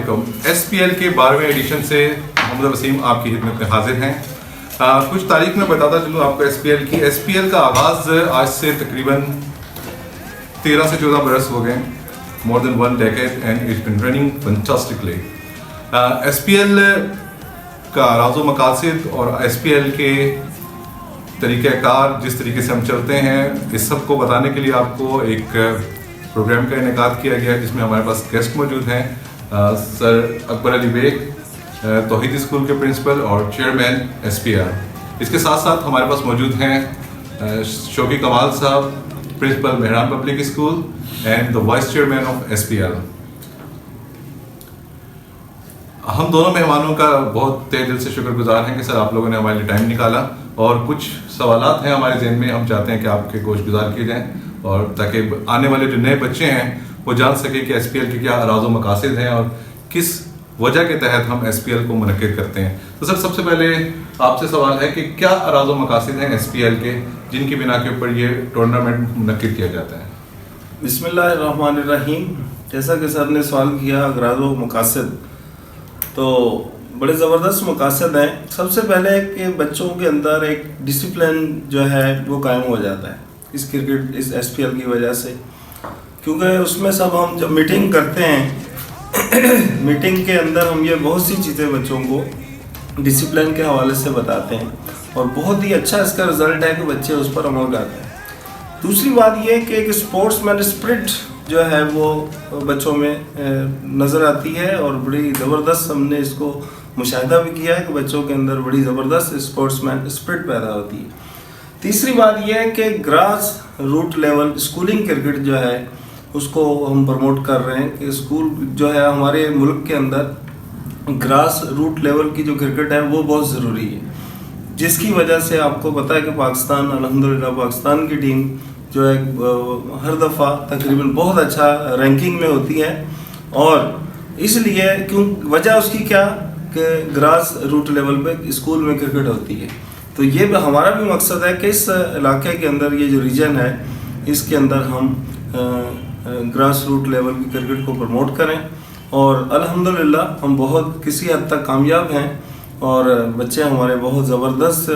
علیکم. SPL کے 12ویں edition سے محمد وسیم آپ کی خدمت میں حاضر ہیں. کچھ تاریخ میں بتاتا چلوں آپ کو SPL کا آغاز آج سے تقریباً 13 سے 14 برس ہو گئے, more than 1 decade, and it's been running fantastically. SPL کا راز و مقاصد اور SPL کے طریقہ کار جس طریقے سے ہم چلتے ہیں اس سب کو بتانے کے لیے آپ کو ایک پروگرام کا انعقاد کیا گیا ہے جس میں ہمارے پاس گیسٹ موجود ہیں. سر اکبر علی بیگ, توحید اسکول کے پرنسپل اور چیئرمین SPL. اس کے ساتھ ساتھ ہمارے پاس موجود ہیں شوقی کمال صاحب, principal Mehran public school and the vice chairman of SPL. ہم دونوں مہمانوں کا بہت تہ دل سے شکر گزار ہیں کہ سر آپ لوگوں نے ہمارے لیے ٹائم نکالا, اور کچھ سوالات ہیں ہمارے ذہن میں, ہم چاہتے ہیں کہ آپ کے گوش گزار کیے جائیں اور تاکہ آنے والے جو نئے بچے ہیں وہ جان سکیں کہ SPL کے کیا راز و مقاصد ہیں اور کس وجہ کے تحت ہم SPL کو منعقد کرتے ہیں. تو سر سب سے پہلے آپ سے سوال ہے کہ کیا راز و مقاصد ہیں SPL کے جن کی بنا کے اوپر یہ ٹورنامنٹ منعقد کیا جاتا ہے؟ بسم اللہ الرحمن الرحیم. جیسا کہ سر نے سوال کیا راز و مقاصد, تو بڑے زبردست مقاصد ہیں. سب سے پہلے کہ بچوں کے اندر ایک ڈسپلن جو ہے وہ قائم ہو جاتا ہے اس کرکٹ اس SPL کی وجہ سے, کیونکہ اس میں سب ہم جب میٹنگ کرتے ہیں میٹنگ کے اندر ہم یہ بہت سی چیزیں بچوں کو ڈسپلن کے حوالے سے بتاتے ہیں اور بہت ہی اچھا اس کا رزلٹ ہے کہ بچے اس پر عمل کرتے ہیں. دوسری بات یہ کہ ایک اسپورٹس مین اسپرٹ جو ہے وہ بچوں میں نظر آتی ہے اور بڑی زبردست ہم نے اس کو مشاہدہ بھی کیا ہے کہ بچوں کے اندر بڑی زبردست اسپورٹس مین اسپرٹ پیدا ہوتی ہے. تیسری بات یہ ہے کہ grass root level schooling cricket جو ہے اس کو ہم پروموٹ کر رہے ہیں کہ اسکول جو ہے ہمارے ملک کے اندر گراس روٹ لیول کی جو کرکٹ ہے وہ بہت ضروری ہے, جس کی وجہ سے آپ کو پتہ ہے کہ پاکستان الحمدللہ پاکستان کی ٹیم جو ہے ہر دفعہ تقریباً بہت اچھا رینکنگ میں ہوتی ہے, اور اس لیے وجہ اس کی کیا کہ گراس روٹ لیول پہ اسکول میں کرکٹ ہوتی ہے. تو یہ ہمارا بھی مقصد ہے کہ اس علاقے کے اندر یہ جو ریجن ہے اس کے اندر ہم گراس روٹ لیول کی کرکٹ کو پروموٹ کریں, اور الحمدللہ ہم بہت کسی حد تک کامیاب ہیں اور بچے ہمارے بہت زبردست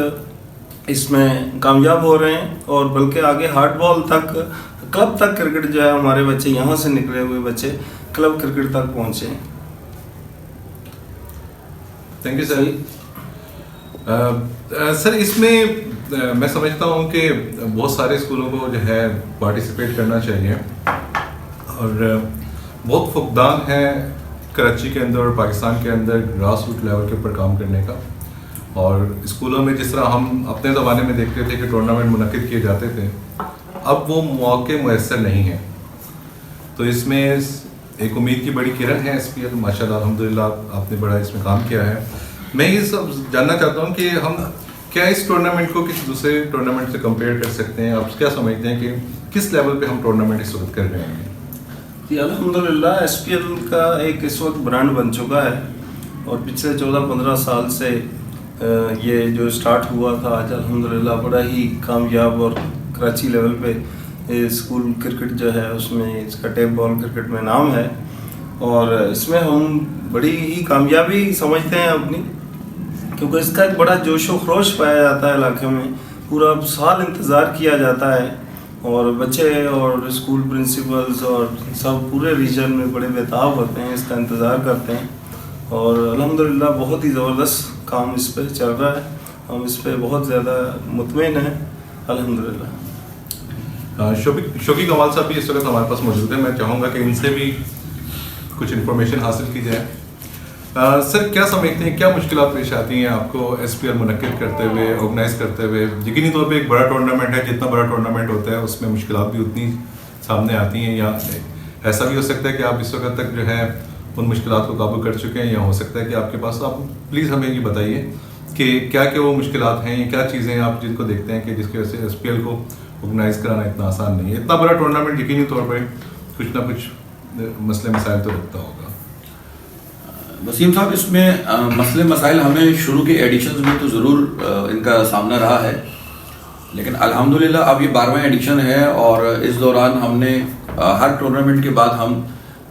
اس میں کامیاب ہو رہے ہیں, اور بلکہ آگے ہارڈ بال تک کلب تک کرکٹ جو ہے ہمارے بچے یہاں سے نکلے ہوئے بچے کلب کرکٹ تک پہنچے ہیں. Thank you sir. سر اس میں میں سمجھتا ہوں کہ بہت سارے اسکولوں کو جو ہے پارٹیسپیٹ کرنا چاہیے, اور بہت فقدان ہے کراچی کے اندر اور پاکستان کے اندر گراس روٹ لیول کے اوپر کام کرنے کا. اور اسکولوں میں جس طرح ہم اپنے زمانے میں دیکھتے تھے کہ ٹورنامنٹ منعقد کیے جاتے تھے, اب وہ موقع میسر نہیں ہیں. تو اس میں ایک امید کی بڑی کرن ہے SPL, ماشاء اللہ الحمدللہ آپ نے بڑا اس میں کام کیا ہے. میں یہ سب جاننا چاہتا ہوں کہ ہم کیا اس ٹورنامنٹ کو کسی دوسرے ٹورنامنٹ سے کمپیئر کر سکتے ہیں؟ آپ کیا سمجھتے ہیں کہ کس لیول پہ ہم ٹورنامنٹ اس وقت کر رہے ہیں؟ جی الحمدللہ SPL کا ایک اس وقت برانڈ بن چکا ہے, اور پچھلے 14-15 سال سے یہ جو سٹارٹ ہوا تھا آج الحمدللہ بڑا ہی کامیاب, اور کراچی لیول پہ اسکول کرکٹ جو ہے اس میں اس کا ٹیپ بال کرکٹ میں نام ہے, اور اس میں ہم بڑی ہی کامیابی سمجھتے ہیں اپنی, کیونکہ اس کا ایک بڑا جوش و خروش پایا جاتا ہے علاقے میں. پورا سال انتظار کیا جاتا ہے, اور بچے اور اسکول پرنسپلز اور سب پورے ریجن میں بڑے بےتاب ہوتے ہیں, اس کا انتظار کرتے ہیں, اور الحمدللہ بہت ہی زبردست کام اس پہ چل رہا ہے. ہم اس پہ بہت زیادہ مطمئن ہیں الحمدللہ. شوقی کمال صاحب بھی اس وقت ہمارے پاس موجود ہیں, میں چاہوں گا کہ ان سے بھی کچھ انفارمیشن حاصل کی جائے. سر کیا سمجھتے ہیں, کیا مشکلات پیش آتی ہیں آپ کو SPL منعقد کرتے ہوئے, آرگنائز کرتے ہوئے؟ یقینی طور پہ ایک بڑا ٹورنامنٹ ہے, جتنا بڑا ٹورنامنٹ ہوتا ہے اس میں مشکلات بھی اتنی سامنے آتی ہیں, یا ایسا بھی ہو سکتا ہے کہ آپ اس وقت تک جو ہے ان مشکلات کو قابو کر چکے ہیں, یا ہو سکتا ہے کہ آپ کے پاس, آپ پلیز ہمیں یہ بتائیے کہ کیا کیا وہ مشکلات ہیں, یا کیا چیزیں ہیں آپ جن کو دیکھتے ہیں کہ جس کی وجہ سے SPL کو آرگنائز کرانا اتنا آسان نہیں ہے. اتنا بڑا ٹورنامنٹ یقینی طور پر کچھ نہ کچھ مسئلے مسائل تو رکھتا ہوگا. وسیم صاحب اس میں مسئلے مسائل ہمیں شروع کے ایڈیشنز میں تو ضرور ان کا سامنا رہا ہے, لیکن الحمدللہ اب یہ 12واں ایڈیشن ہے, اور اس دوران ہم نے ہر ٹورنامنٹ کے بعد ہم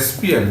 SPL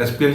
SPL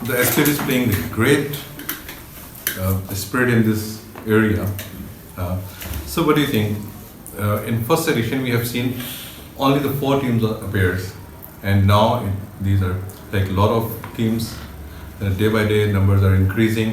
the SPL is playing great spirit in this area. So what do you think? In first edition we have seen only the 4 teams appears, and now these are like a lot of teams. Day by day numbers are increasing.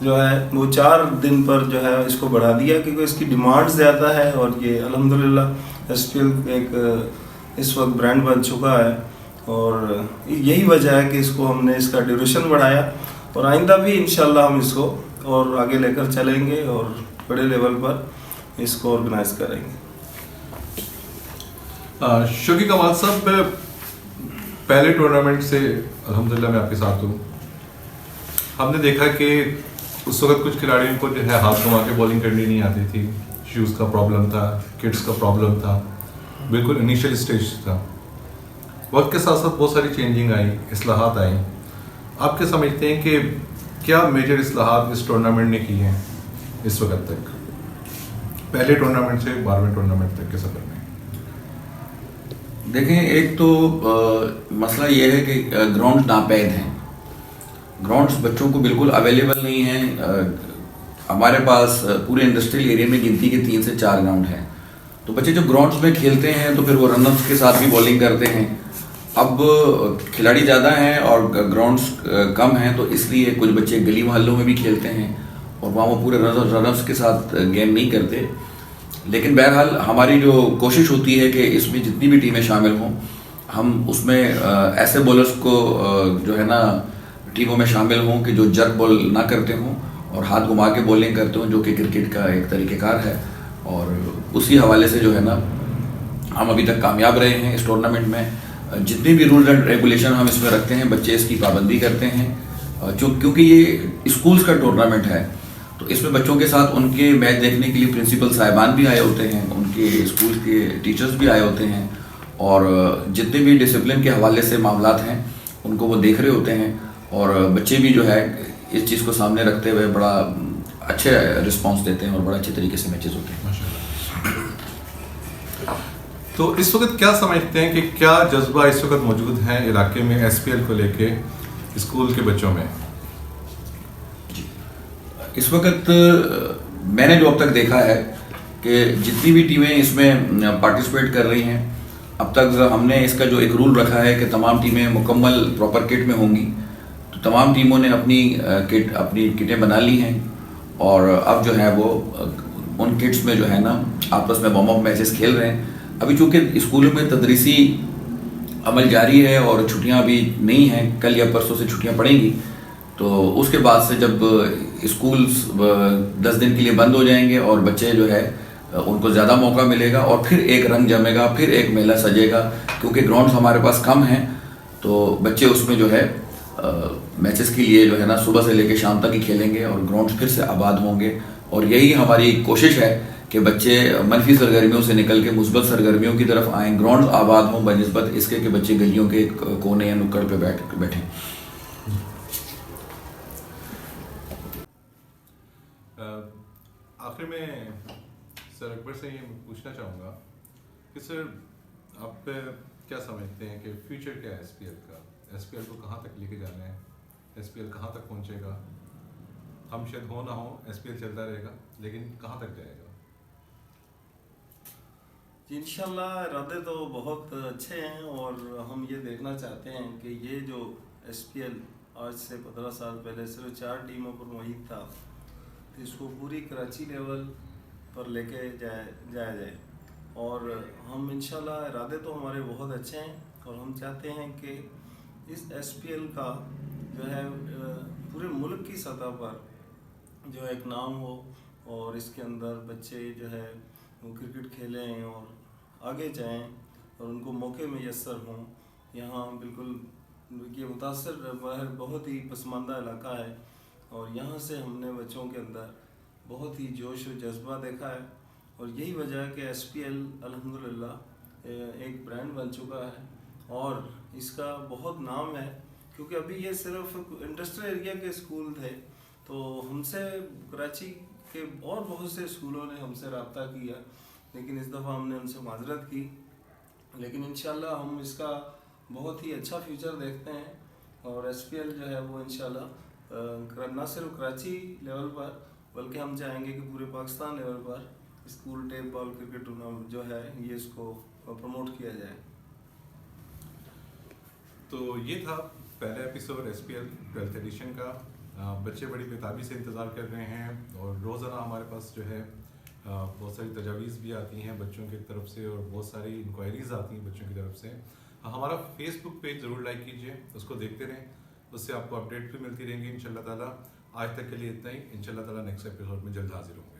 جو ہے وہ 4 دن پر جو ہے اس کو بڑھا دیا کیونکہ اس کی ڈیمانڈ زیادہ ہے، اور یہ الحمدللہ ایس پی ایل ایک اس وقت برانڈ بن چکا ہے، اور یہی وجہ ہے کہ اس کو ہم نے اس کا ڈیوریشن بڑھایا، اور آئندہ بھی انشاءاللہ ہم اس کو اور آگے لے کر چلیں گے اور بڑے لیول پر اس کو آرگنائز کریں گے۔ شوقی کمال صاحب، پہلے ٹورنامنٹ سے الحمدللہ میں آپ کے ساتھ ہوں، ہم نے دیکھا کہ اس وقت کچھ کھلاڑیوں کو جو ہے ہاتھ گھما کے بالنگ کرنی نہیں آتی تھی، شوز کا پرابلم تھا، کٹس کا پرابلم تھا، بالکل انیشیل اسٹیج تھا۔ وقت کے ساتھ ساتھ بہت ساری چینجنگ آئی، اصلاحات آئیں، آپ کیا سمجھتے ہیں کہ کیا میجر اصلاحات اس ٹورنامنٹ نے کی ہیں اس وقت تک، پہلے ٹورنامنٹ سے 12ویں ٹورنامنٹ تک کے سفر میں؟ دیکھیں، ایک تو مسئلہ یہ ہے کہ گراؤنڈ ناپید ہیں، گراؤنڈز بچوں کو بالکل اویلیبل نہیں ہیں۔ ہمارے پاس پورے انڈسٹریل ایریا میں گنتی کے 3 سے 4 گراؤنڈ ہیں، تو بچے جب گراؤنڈز میں کھیلتے ہیں تو پھر وہ رنرز کے ساتھ بھی بالنگ کرتے ہیں۔ اب کھلاڑی زیادہ ہیں اور گراؤنڈز کم ہیں، تو اس لیے کچھ بچے گلی محلوں میں بھی کھیلتے ہیں اور وہاں وہ پورے رنرز کے ساتھ گیم نہیں کرتے۔ لیکن بہرحال ہماری جو کوشش ہوتی ہے کہ اس میں جتنی بھی ٹیمیں شامل ہوں، ہم اس میں ایسے بولرز کو جو ہے نا ٹیموں میں شامل ہوں کہ جو جرک بال نہ کرتے ہوں اور ہاتھ گھما کے بولنگ کرتے ہوں، جو کہ کرکٹ کا ایک طریقہ کار ہے، اور اسی حوالے سے جو ہے نا ہم ابھی تک کامیاب رہے ہیں اس ٹورنامنٹ میں۔ جتنے بھی رولز اینڈ ریگولیشن ہم اس میں رکھتے ہیں، بچے اس کی پابندی کرتے ہیں، کیونکہ یہ اسکولز کا ٹورنامنٹ ہے، تو اس میں بچوں کے ساتھ ان کے میچ دیکھنے کے لیے پرنسپل صاحبان بھی آئے ہوتے ہیں، ان کے اسکول کے ٹیچرز بھی آئے ہوتے ہیں، اور جتنے بھی ڈسپلن کے حوالے سے معاملات ہیں ان کو وہ دیکھ رہے ہوتے ہیں، اور بچے بھی جو ہے اس چیز کو سامنے رکھتے ہوئے بڑا اچھے رسپانس دیتے ہیں اور بڑا اچھے طریقے سے میچز ہوتے ہیں۔ تو اس وقت کیا سمجھتے ہیں کہ کیا جذبہ اس وقت موجود ہے علاقے میں ایس پی ایل کو لے کے اسکول کے بچوں میں؟ اس وقت میں نے جو اب تک دیکھا ہے کہ جتنی بھی ٹیمیں اس میں پارٹیسپیٹ کر رہی ہیں، اب تک ہم نے اس کا جو ایک رول رکھا ہے کہ تمام ٹیمیں مکمل پراپر کٹ میں ہوں گی، تو تمام ٹیموں نے اپنی کٹیں بنا لی ہیں، اور اب جو ہے وہ ان کٹس میں جو ہے نا آپس میں وارم اپ میچز کھیل رہے ہیں۔ ابھی چونکہ اسکولوں میں تدریسی عمل جاری ہے اور چھٹیاں ابھی نہیں ہیں، کل یا پرسوں سے چھٹیاں پڑیں گی، تو اس کے بعد سے جب اسکولز 10 دن کے لیے بند ہو جائیں گے اور بچے جو ہے ان کو زیادہ موقع ملے گا، اور پھر ایک رنگ جمے گا، پھر ایک میلہ سجے گا، کیونکہ گراؤنڈز ہمارے پاس کم ہیں، تو بچے اس میں جو ہے میچز کے لیے جو ہے نا صبح سے لے کے شام تک ہی کھیلیں گے اور گراؤنڈز پھر سے آباد ہوں گے، اور یہی ہماری کوشش ہے کہ بچے منفی سرگرمیوں سے نکل کے مثبت سرگرمیوں کی طرف آئیں، گراؤنڈز آباد ہوں بنسبت اس کے کہ بچے گلیوں کے کونے یا نکڑ پہ بیٹھیں۔ آخر میں سر اکبر سے یہ پوچھنا چاہوں گا کہ سر آپ کیا سمجھتے ہیں کہ فیوچر کیا ہے ایس پی ایل کا؟ ایس پی ایل کو کہاں تک لے کے جانا ہے؟ ایس پی ایل کہاں تک پہنچے گا؟ ہم شاید ہو نہ ہو ایس پی ایل چلتا رہے گا، لیکن کہاں تک جائے گا؟ انشاءاللہ ارادے تو بہت اچھے ہیں، اور ہم یہ دیکھنا چاہتے ہیں کہ یہ جو ایس پی ایل آج سے 15 سال پہلے صرف 4 ٹیموں پر محیط تھا، تو اس کو پوری کراچی لیول پر لے کے جایا جائے، اور ہم انشاءاللہ ارادے تو ہمارے بہت اچھے ہیں، اور ہم چاہتے ہیں کہ اس ایس پی ایل کا جو ہے پورے ملک کی سطح پر جو ایک نام ہو، اور اس کے اندر بچے جو ہے وہ کرکٹ کھیلیں اور آگے جائیں اور ان کو موقع میسر ہوں۔ یہاں بالکل یہ متاثر بہت ہی پسماندہ علاقہ ہے، اور یہاں سے ہم نے بچوں کے اندر بہت ہی جوش و جذبہ دیکھا ہے، اور یہی وجہ ہے کہ ایس پی ایل الحمدللہ ایک برانڈ بن چکا ہے، اور اس کا بہت نام ہے، کیونکہ ابھی یہ صرف انڈسٹریل ایریا کے اسکول تھے، تو ہم سے کراچی کے اور بہت سے اسکولوں نے ہم سے رابطہ کیا، لیکن اس دفعہ ہم نے ان سے معذرت کی، لیکن انشاءاللہ ہم اس کا بہت ہی اچھا فیوچر دیکھتے ہیں، اور ایس پی ایل جو ہے وہ انشاءاللہ نہ صرف کراچی لیول پر بلکہ ہم چاہیں گے کہ پورے پاکستان لیول پر school tape ball cricket tournament جو ہے یہ اس کو پروموٹ کیا جائے۔ تو یہ تھا پہلا episode S P L 12th edition کا۔ بچے بڑی بےتابی سے انتظار کر رہے ہیں اور روزانہ ہمارے پاس جو ہے بہت ساری تجاویز بھی آتی ہیں بچوں کی طرف سے اور بہت ساری انکوائریز آتی ہیں بچوں کی طرف سے. ہمارا فیس بک پیج ضرور لائک کیجیے, اس کو دیکھتے رہیں, اس سے آپ کو اپڈیٹ بھی ملتی رہیں گی ان شاء اللہ تعالیٰ. آج تک کے لیے اتنا ہی. ان شاء اللہ تعالیٰ نیکسٹ ایپیسوڈ میں جلد حاضر ہوں.